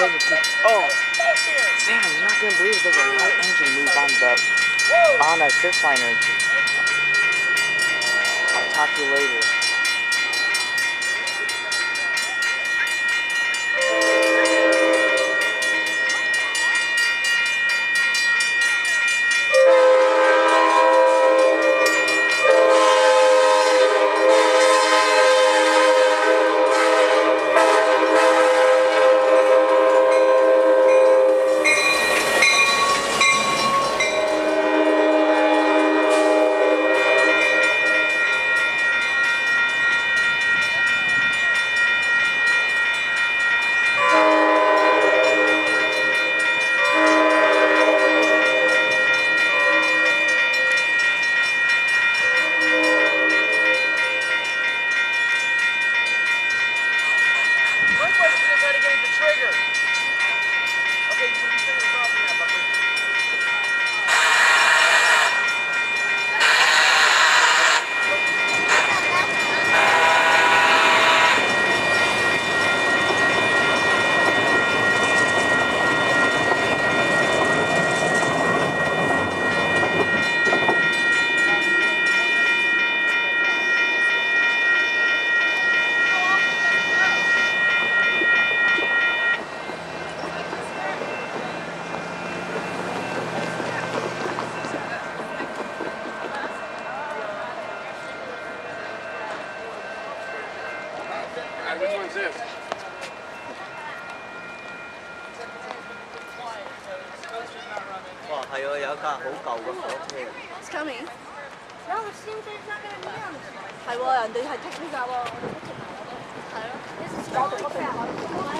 Oh, Sam, you're not gonna believe there's a light engine move on a surf liner. I'll talk to you later. Which one's this? Wow, 係喎，有一架好舊嘅火車。It's coming. No, it seems it's not going to be on. 係喎，人哋係剔呢架喎。係咯。